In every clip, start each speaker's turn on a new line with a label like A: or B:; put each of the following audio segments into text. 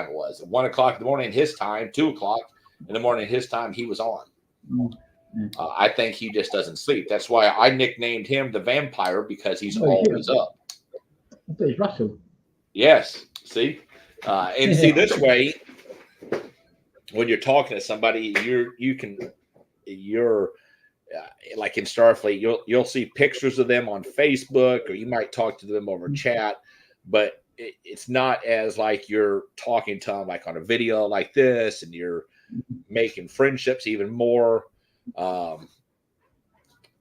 A: it was 1 o'clock in the morning his time, 2 o'clock in the morning his time. He was on. I think he just doesn't sleep. That's why I nicknamed him the vampire, because he's always up.
B: I thought it's Russell.
A: Yes. See, and see this way, when you're talking to somebody, you're like in Starfleet, you'll see pictures of them on Facebook, or you might talk to them over chat, but it's not as like you're talking to them like on a video like this, and you're making friendships even more.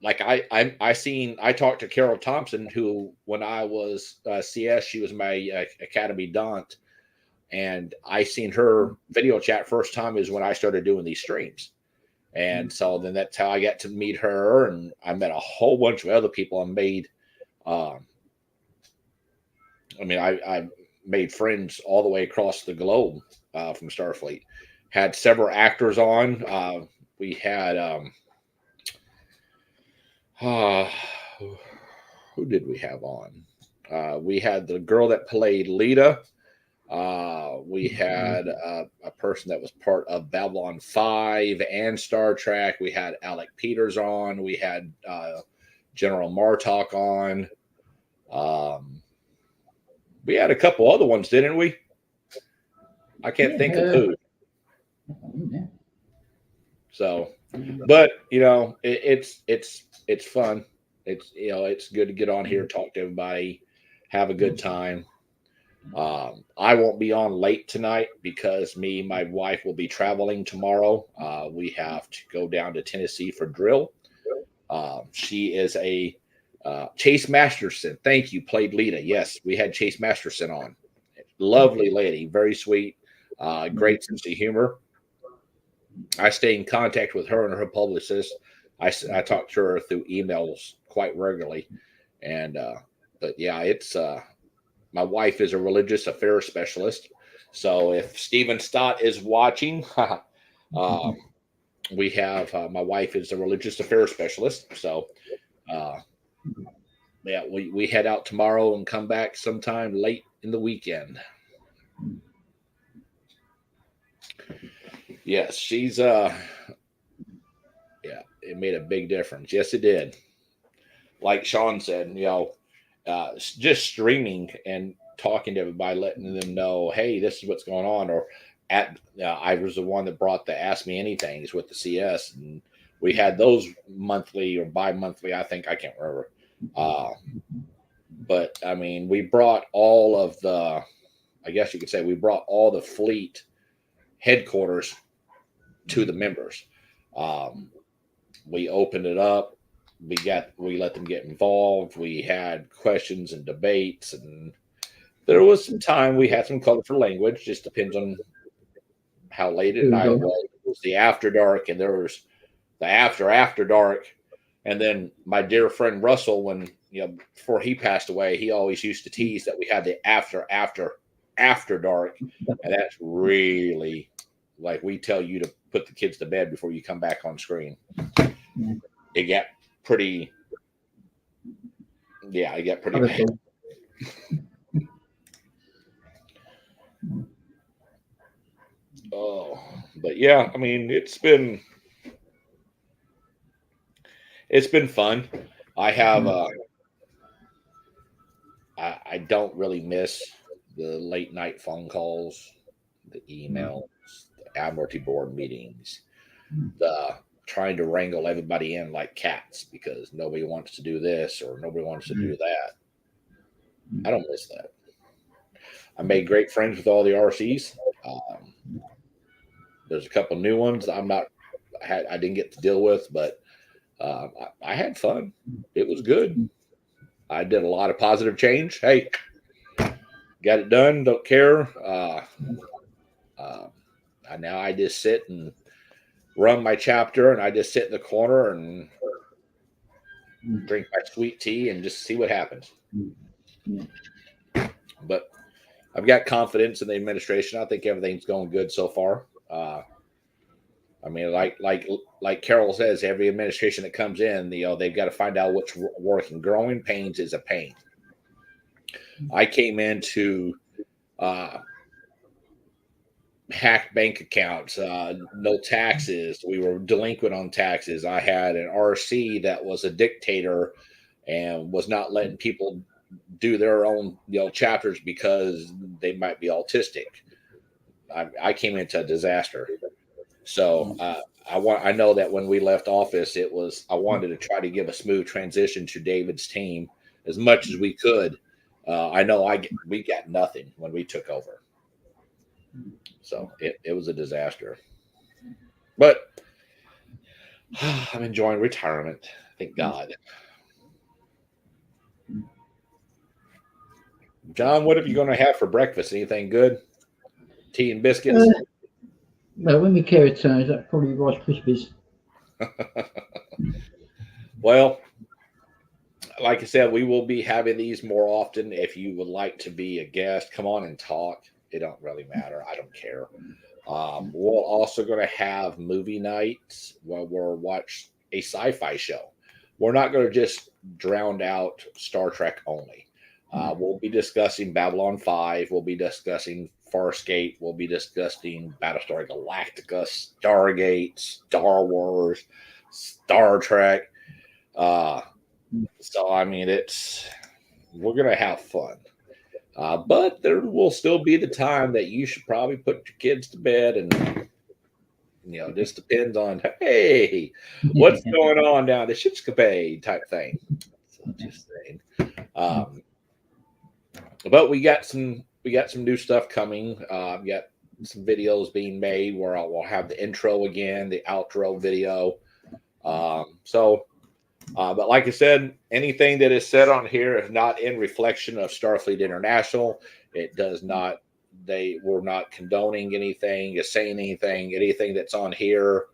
A: Like I talked to Carol Thompson, who when I was CS, she was my Academy Daunt, and I seen her video chat first time is when I started doing these streams. And so then that's how I got to meet her, and I met a whole bunch of other people. I made friends all the way across the globe from Starfleet. Had several actors on. We had who did we have on? We had the girl that played Lita. We had a person that was part of Babylon 5 and Star Trek. We had Alec Peters on. We had General Martok on. We had a couple other ones, didn't we? I can't think of who. So, but you know, it's fun. It's it's good to get on here, talk to everybody, have a good time. I won't be on late tonight because my wife will be traveling tomorrow. We have to go down to Tennessee for drill. She is a Chase Masterson. Thank you. Played Lita. Yes, we had Chase Masterson on. Lovely lady, very sweet, great sense of humor. I stay in contact with her and her publicist. I talk to her through emails quite regularly, and but yeah, it's my wife is a religious affairs specialist. So if Stephen Stott is watching, we have my wife is a religious affairs specialist. So yeah, we head out tomorrow and come back sometime late in the weekend. Yes, she's yeah, it made a big difference. Yes, it did. Like Sean said, just streaming and talking to everybody, letting them know, hey, this is what's going on. Or I was the one that brought the Ask Me Anythings with the CS, and we had those monthly or bi-monthly. I can't remember. But I mean, we brought all of the, I guess you could say, we brought all the fleet headquarters to the members. We opened it up. We let them get involved. We had questions and debates, and there was some time we had some colorful language. Just depends on how late at night it was. It was the after dark, and there was the after dark. And then my dear friend Russell, when before he passed away, he always used to tease that we had the after dark, and that's really like we tell you to put the kids to bed before you come back on screen. It got pretty, yeah, it got pretty bad. Oh, but yeah, I mean, it's been fun. I have I don't really miss the late night phone calls, the emails, the Admiralty board meetings, the trying to wrangle everybody in like cats because nobody wants to do this or nobody wants to do that. I don't miss that. I made great friends with all the RCs. There's a couple new ones I didn't get to deal with, but I had fun. It was good. I did a lot of positive change. Hey, got it done. Don't care. Now I just sit and run my chapter, and I just sit in the corner and drink my sweet tea and just see what happens. But I've got confidence in the administration. I think everything's going good so far. I mean, like Carol says, every administration that comes in, they've got to find out what's working. Growing pains is a pain. I came into hacked bank accounts, no taxes. We were delinquent on taxes. I had an RC that was a dictator and was not letting people do their own chapters because they might be autistic. I came into a disaster. So I know that when we left office, I wanted to try to give a smooth transition to David's team as much as we could. I know we got nothing when we took over, so it was a disaster. But I'm enjoying retirement, thank God. John, what are you going to have for breakfast? Anything good? Tea and biscuits?
B: Well, when my care returns, that probably Rice Krispies.
A: Well, like I said, we will be having these more often. If you would like to be a guest, come on and talk. It don't really matter. I don't care. We're also going to have movie nights where we'll watch a sci-fi show. We're not going to just drown out Star Trek only. We'll be discussing Babylon 5. We'll be discussing Farscape. We'll be discussing Battlestar Galactica, Stargate, Star Wars, Star Trek. So I mean, we're gonna have fun, but there will still be the time that you should probably put your kids to bed, and just depends on hey, what's going on down the shipscapade type thing. So just saying. But we got some new stuff coming. We got some videos being made where we'll have the intro again, the outro video. But like I said, anything that is said on here is not in reflection of Starfleet International. It does not. We're not condoning anything, saying anything. Anything that's on here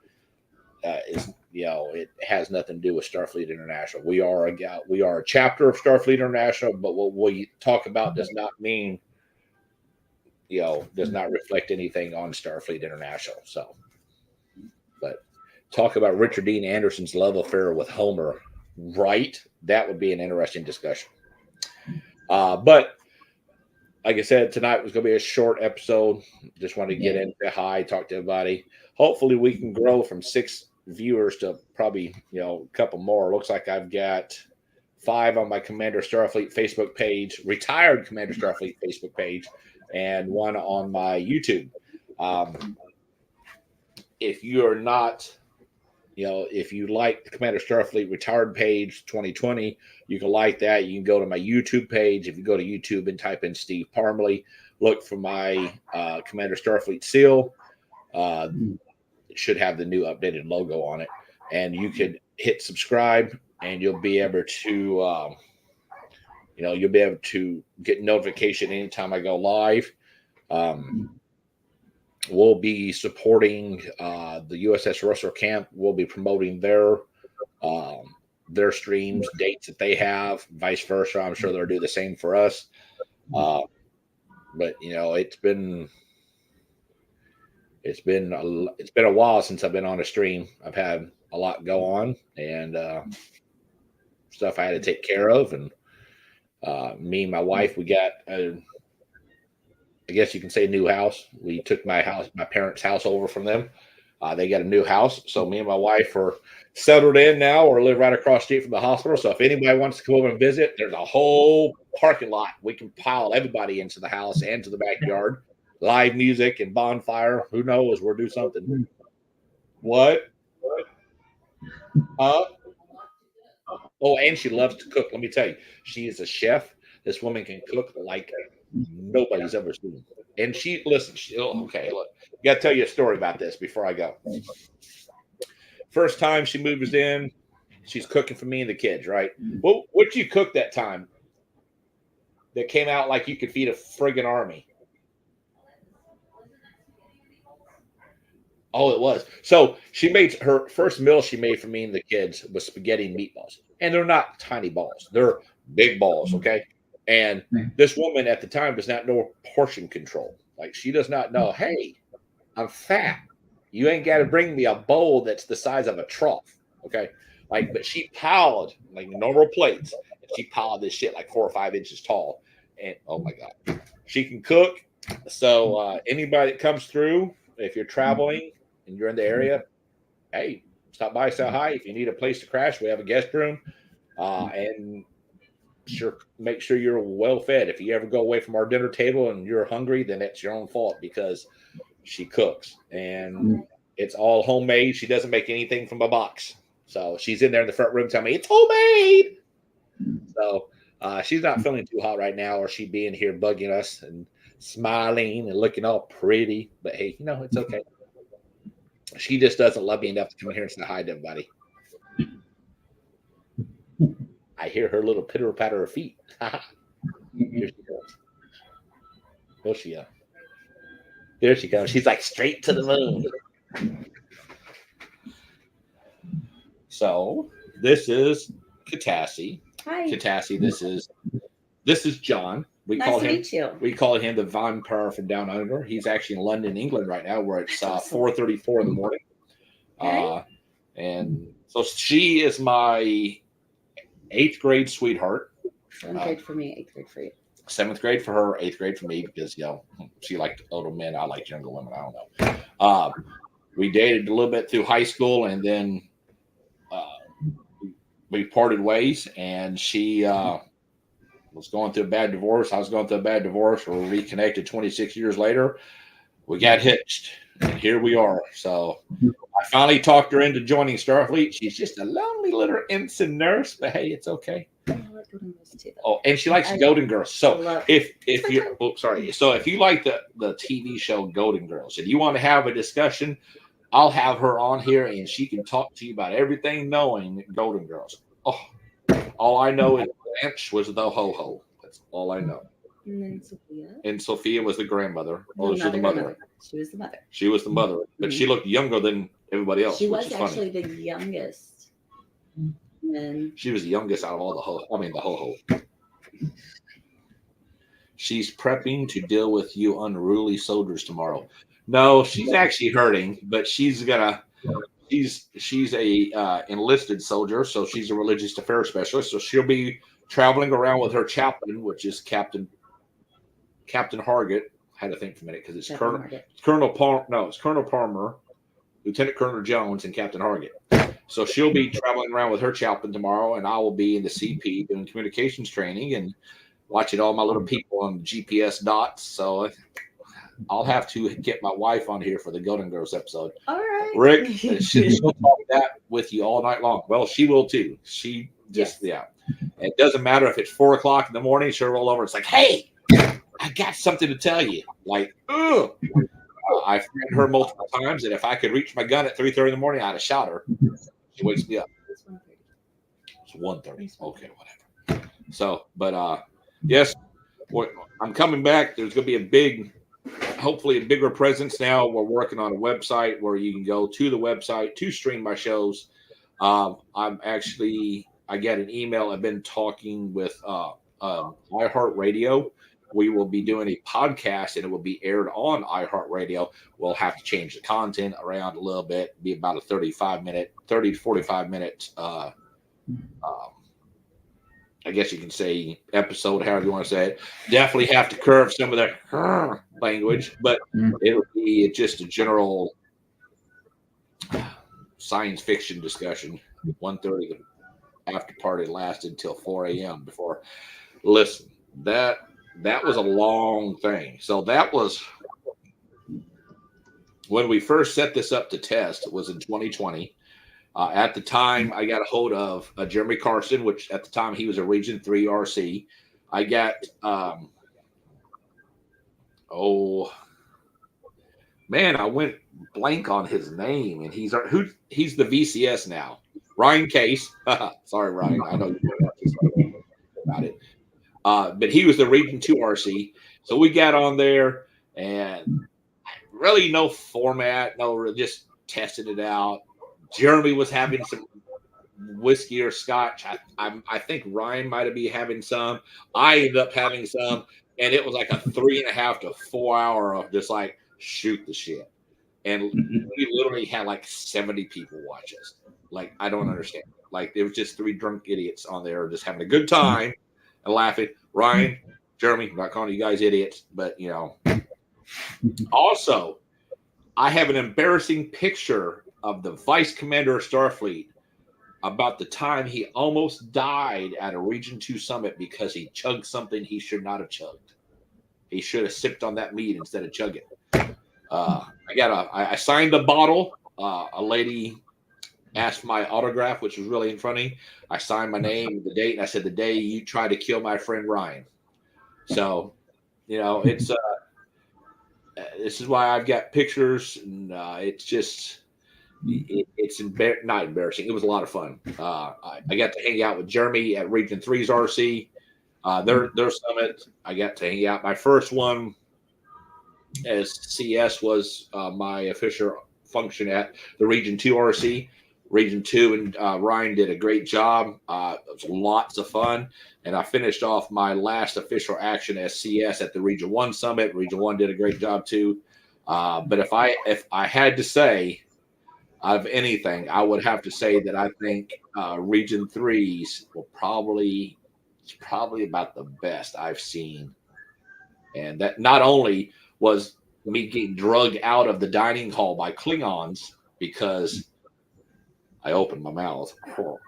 A: is it has nothing to do with Starfleet International. We are a chapter of Starfleet International, but what we talk about does not mean does not reflect anything on Starfleet International. So, but talk about Richard Dean Anderson's love affair with Homer, right? That would be an interesting discussion. But like I said, tonight was going to be a short episode. Just wanted to get in, say hi, talk to everybody. Hopefully, we can grow from 6 viewers to probably a couple more. Looks like I've got 5 on my Commander Starfleet Facebook page, retired Commander Starfleet Facebook page, and 1 on my YouTube. If you are not, if you like the Commander Starfleet retired page 2020, you can like that. You can go to my YouTube page. If you go to YouTube and type in Steve Parmley, look for my Commander Starfleet seal. It should have the new updated logo on it, and you could hit subscribe, and you'll be able to, you'll be able to get notification anytime I go live. We'll be supporting the USS Russell Camp. We'll be promoting their streams, dates that they have, vice versa. I'm sure they'll do the same for us. But it's been a while since I've been on a stream. I've had a lot go on and stuff I had to take care of, and me and my wife, we got I guess you can say new house. We took my parents' house over from them. They got a new house. So me and my wife are settled in now, or live right across the street from the hospital. So if anybody wants to come over and visit, there's a whole parking lot. We can pile everybody into the house and to the backyard. Live music and bonfire. Who knows? We'll do something. What? Oh, and she loves to cook. Let me tell you, she is a chef. This woman can cook like nobody's ever seen. And okay, look, I got to tell you a story about this before I go. First time she moves in, she's cooking for me and the kids, right? Well, what'd you cook that time that came out like you could feed a friggin' army? Oh, it was. So she made her first meal she made for me and the kids was spaghetti and meatballs. And they're not tiny balls. They're big balls, okay? And this woman at the time does not know portion control. Like, she does not know, hey, I'm fat. You ain't got to bring me a bowl that's the size of a trough, okay? Like, but she piled, like normal plates, and she piled this shit like 4 or 5 inches tall. And, oh, my God. She can cook. So anybody that comes through, if you're traveling and you're in the area, hey, stop by, say hi. If you need a place to crash, we have a guest room. And sure, make sure you're well fed. If you ever go away from our dinner table and you're hungry, then it's your own fault because she cooks and it's all homemade. She doesn't make anything from a box. So she's in there in the front room telling me it's homemade. So she's not feeling too hot right now, or she'd be in here bugging us and smiling and looking all pretty. But hey, it's okay. She just doesn't love me enough to come in here and say hi to everybody. I hear her little pitter patter of feet. Here she goes. Oh, she Here she goes. She's like straight to the moon. So this is Katassi.
C: Hi.
A: Katassi, this is John.
C: Nice to meet you.
A: We call him the vampire from down under. He's actually in London, England right now, where it's 4:34 in the morning.
C: Okay.
A: And so she is my 8th grade sweetheart.
C: 7th grade for me, 8th grade for you.
A: 7th grade for her, 8th grade for me, because she liked older men. I liked younger women. I don't know. We dated a little bit through high school, and then we parted ways. And she was going through a bad divorce. I was going through a bad divorce. We reconnected 26 years later. We got hitched, and here we are. So I finally talked her into joining Starfleet. She's just a lonely little ensign nurse, but hey, it's okay. Oh, and she likes Golden Girls. So if you so if you like the TV show Golden Girls and you want to have a discussion, I'll have her on here and she can talk to you about everything knowing Golden Girls. Oh, all I know is Blanche was the ho-ho. That's all I know.
C: And then Sophia.
A: And Sophia was the grandmother.
C: No,
A: Oh, she was the mother.
C: She was the mother.
A: She was the mother, but she looked younger than everybody else.
C: She was
A: funny.
C: actually the youngest. And
A: she was the youngest out of all the ho-ho. She's prepping to deal with you unruly soldiers tomorrow. No, she's actually hurting, but she's a enlisted soldier, so she's a religious affairs specialist. So she'll be traveling around with her chaplain, which is Captain Hargett. I had to think for a minute because it's Colonel Palmer, Lieutenant Colonel Jones, and Captain Hargett. So she'll be traveling around with her chaplain tomorrow, and I will be in the CP doing communications training and watching all my little people on GPS dots. So I'll have to get my wife on here for the Golden Girls episode.
C: All right.
A: Rick, she'll talk that with you all night long. Well, she will too. She just, yeah. It doesn't matter if it's 4 o'clock in the morning, she'll roll over. It's like, hey, I got something to tell you. Like, ugh. I've threatened her multiple times, and if I could reach my gun at 3:30 in the morning, I'd have shot her. She wakes me up. It's 1:30. Okay, whatever. So, but yes, I'm coming back. There's going to be hopefully a bigger presence now. We're working on a website where you can go to the website to stream my shows. I got an email. I've been talking with iHeartRadio. We will be doing a podcast, and it will be aired on iHeartRadio. We'll have to change the content around a little bit. Be about a 30 to 45 minute. I guess you can say episode, however you want to say it. Definitely have to curve some of the language, but it'll be just a general science fiction discussion. 1:30, the after party lasted until 4 a.m. before. Listen, that was a long thing. So that was when we first set this up to test. It was in 2020. At the time, I got a hold of Jeremy Carson, which at the time he was a Region 3 RC. I got, I went blank on his name, and he's the VCS now. Ryan Case. Sorry, Ryan. I know you know about it. But he was the Region 2 RC. So we got on there, and really no format, just testing it out. Jeremy was having some whiskey or scotch. I think Ryan might be having some. I ended up having some, and it was like a 3.5 to 4 hour of just like shoot the shit. And we literally had like 70 people watch us. Like, I don't understand. Like, there was just 3 drunk idiots on there just having a good time and laughing. Ryan, Jeremy, I'm not calling you guys idiots, but Also, I have an embarrassing picture of the Vice Commander of Starfleet about the time he almost died at a Region 2 summit because he chugged something he should not have chugged. He should have sipped on that mead instead of chugging. I signed a bottle. A lady asked for my autograph, which was really funny. I signed my name, the date, and I said, the day you tried to kill my friend Ryan. So, it's this is why I've got pictures, and it's just it's not embarrassing. It was a lot of fun. I got to hang out with Jeremy at Region 3's RC. Their summit. I got to hang out. My first one as CS was my official function at the Region 2 RC. Region 2 and Ryan did a great job. It was lots of fun. And I finished off my last official action as CS at the Region 1 Summit. Region 1 did a great job too. But if I had to say of anything, I would have to say that I think Region 3's will probably about the best I've seen. And that not only was me getting drugged out of the dining hall by Klingons because I opened my mouth,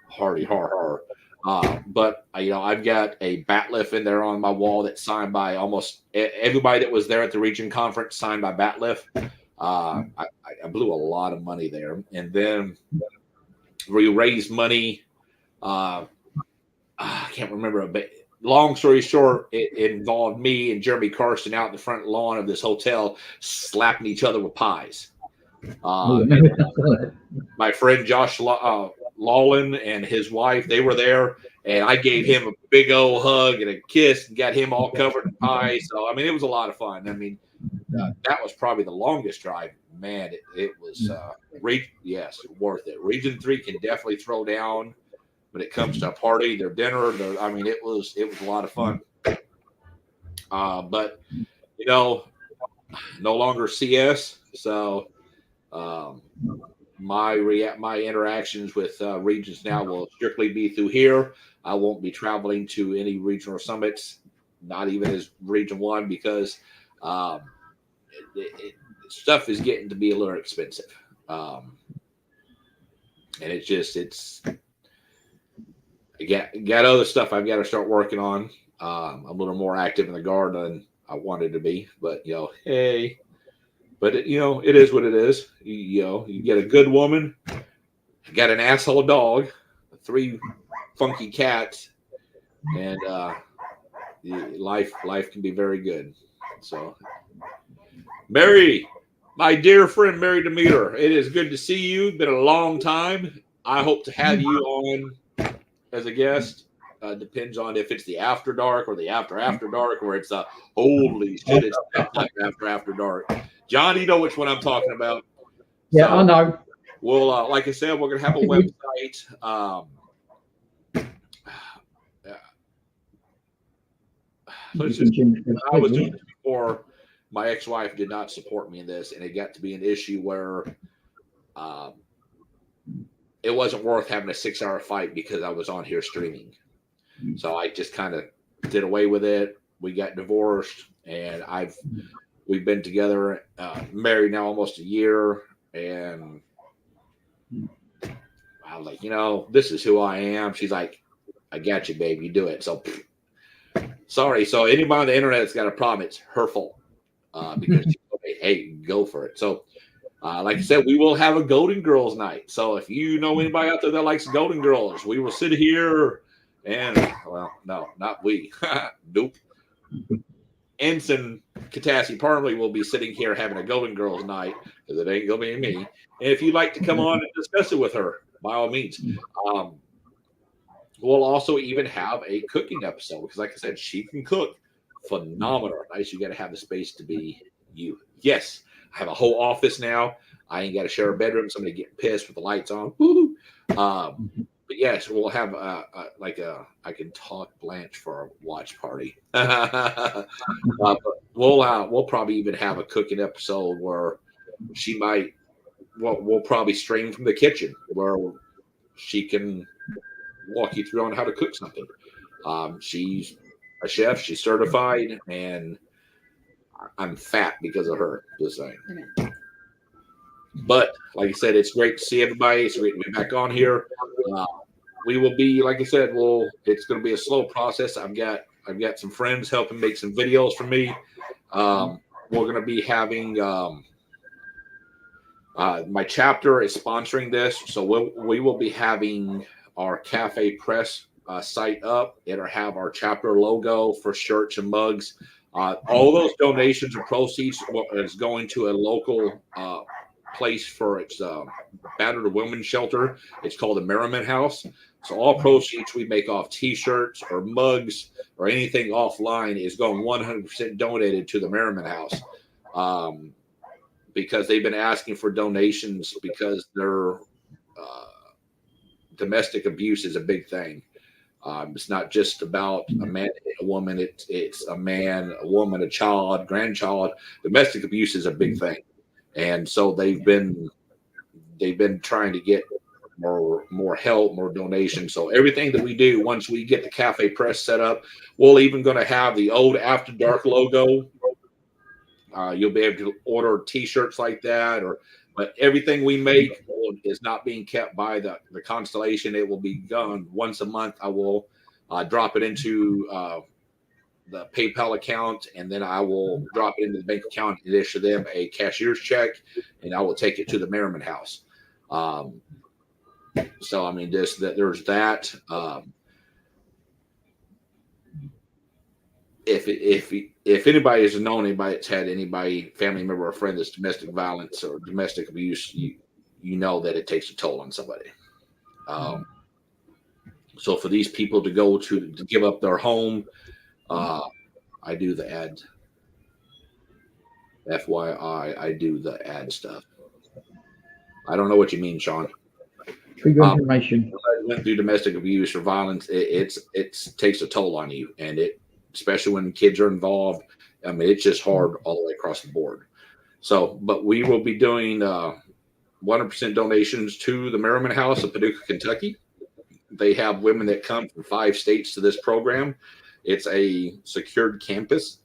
A: hardy har har. But I've got a Batliff in there on my wall that's signed by almost everybody that was there at the region conference. Signed by Batliff. I blew a lot of money there, and then we raised money. I can't remember, but long story short, it involved me and Jeremy Carson out in the front lawn of this hotel, slapping each other with pies. My friend Josh Lawlin and his wife, they were there, and I gave him a big old hug and a kiss and got him all covered in pie. So, it was a lot of fun. That was probably the longest drive. Man, it was yes, worth it. Region 3 can definitely throw down when it comes to a party, their dinner. It was a lot of fun. But no longer CS, so my interactions with regions now will strictly be through here. I won't be traveling to any regional summits, not even as Region 1, because stuff is getting to be a little expensive. And I got other stuff I've got to start working on. I'm a little more active in the garden than I wanted to be, but hey. But it is what it is. You get a good woman, you got an asshole dog, 3 funky cats, and life can be very good. So, Mary, my dear friend Mary Demeter, it is good to see you. It's been a long time. I hope to have you on as a guest. Depends on if it's the after dark or the after dark, or it's holy shit, it's after dark. John, you know which one I'm talking about.
B: Yeah, so, I know.
A: Well, like I said, we're going to have a website. I was doing this before. My ex-wife did not support me in this, and it got to be an issue where it wasn't worth having a 6-hour fight because I was on here streaming. So I just kind of did away with it. We got divorced, and we've been together, married now almost a year, and I was like, this is who I am. She's like, I got you, babe. You do it. So, sorry. So anybody on the internet that's got a problem, it's her fault because she's like, hey, go for it. So, like I said, we will have a Golden Girls night. So if you know anybody out there that likes Golden Girls, we will sit here and, well, no, not we. Nope. Ensign Katassi Parmley will be sitting here having a Golden Girls night because it ain't going to be me. And if you'd like to come on and discuss it with her, by all means. We'll also even have a cooking episode because, like I said, she can cook phenomenal. Nice. You got to have the space to be you. Yes, I have a whole office now. I ain't got to share a bedroom. Somebody getting pissed with the lights on. But yes, we'll have I can talk Blanche for a watch party. But we'll probably even have a cooking episode where we'll probably stream from the kitchen where she can walk you through on how to cook something. She's a chef. She's certified, and I'm fat because of her. Just saying.
C: Okay.
A: But like I said, it's great to see everybody. It's great to be back on here. We will be, like I said, it's going to be a slow process. I've got some friends helping make some videos for me. We're going to be having my chapter is sponsoring this, so we will be having our Cafe Press site up. It'll have our chapter logo for shirts and mugs. All those donations or proceeds is going to a local place for its battered women's shelter. It's called the Merriman House. So all proceeds we make off T-shirts or mugs or anything offline is going 100% donated to the Merriman House, because they've been asking for donations because their domestic abuse is a big thing. It's not just about a man, a woman. It's a man, a woman, a child, grandchild. Domestic abuse is a big thing. And so they've been trying to get more help, more donations. So everything that we do, once we get the Cafe Press set up, we're even going to have the old After Dark logo. You'll be able to order T-shirts like that, but everything we make is not being kept by the Constellation. It will be done once a month. I will drop it into the PayPal account, and then I will drop it into the bank account and issue them a cashier's check, and I will take it to the Merriman House. So I mean, there's that. If anybody has known anybody that's had anybody, family member or friend that's domestic violence or domestic abuse, you know that it takes a toll on somebody. So for these people to go to give up their home, I do the ad. FYI, I do the ad stuff. I don't know what you mean, Sean.
B: For your information.
A: I went through domestic abuse or violence. It takes a toll on you, and especially when kids are involved. I mean, it's just hard all the way across the board. So, but we will be doing 100% donations to the Merriman House of Paducah, Kentucky. They have women that come from 5 states to this program. It's a secured campus.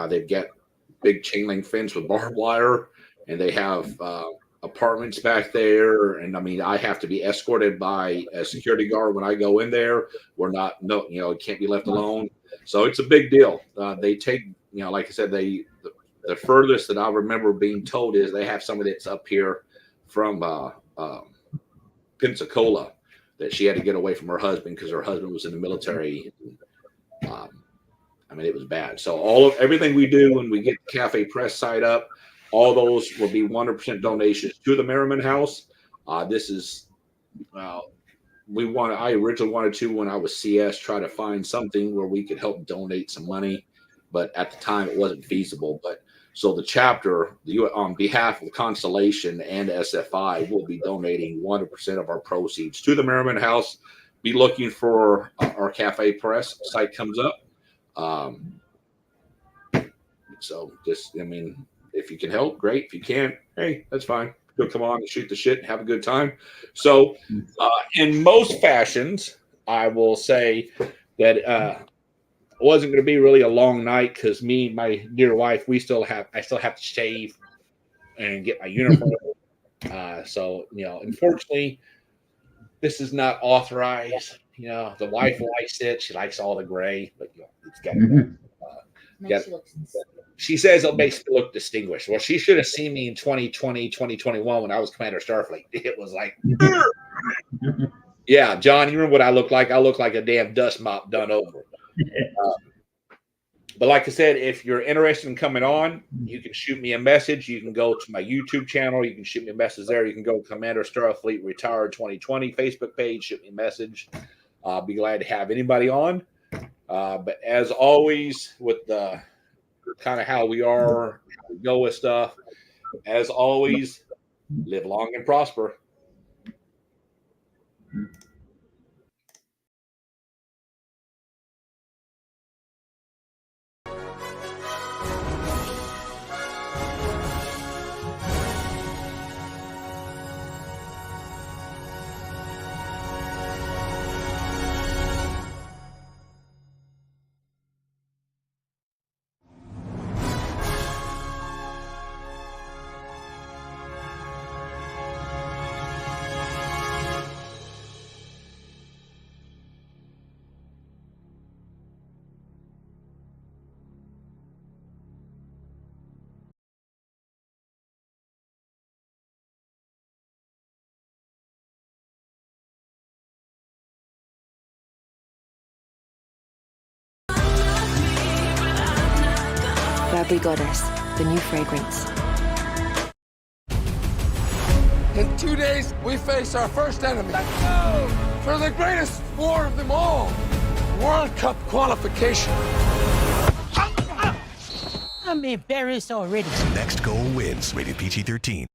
A: They've got big chain link fence with barbed wire, and they have apartments back there. And I mean, I have to be escorted by a security guard when I go in there. It can't be left alone. So it's a big deal. They take, like I said, the furthest that I remember being told is they have somebody that's up here from Pensacola that she had to get away from her husband because her husband was in the military. I mean, it was bad. So everything we do when we get the Cafe Press site up, all those will be 100% donations to the Merriman House. This is I originally wanted to, when I was CS, try to find something where we could help donate some money, but at the time it wasn't feasible. But so the chapter, on behalf of Constellation and SFI, will be donating 100% of our proceeds to the Merriman House. Be looking for our Cafe Press site comes up. So just, I mean, if you can help, great. If you can't, hey, that's fine. You'll come on and shoot the shit and have a good time. So in most fashions, I will say that it wasn't going to be really a long night because me and my dear wife, I still have to shave and get my uniform. So, unfortunately, this is not authorized. The wife likes it. She likes all the gray, but it's got to she says it'll basically look distinguished. Well, she should have seen me in 2020, 2021 when I was Commander Starfleet. It was like, yeah, John, you remember what I look like? I look like a damn dust mop done over. But like I said, if you're interested in coming on, you can shoot me a message. You can go to my YouTube channel. You can shoot me a message there. You can go to Commander Starfleet Retired 2020 Facebook page. Shoot me a message. I'll be glad to have anybody on. But as always, with the kind of how we go with stuff, as always, live long and prosper.
D: Burberry Goddess, the new fragrance.
E: In 2 days, we face our first enemy. Let's go! For the greatest war of them all, World Cup qualification.
F: I'm embarrassed already.
G: Next goal wins. Rated PG-13.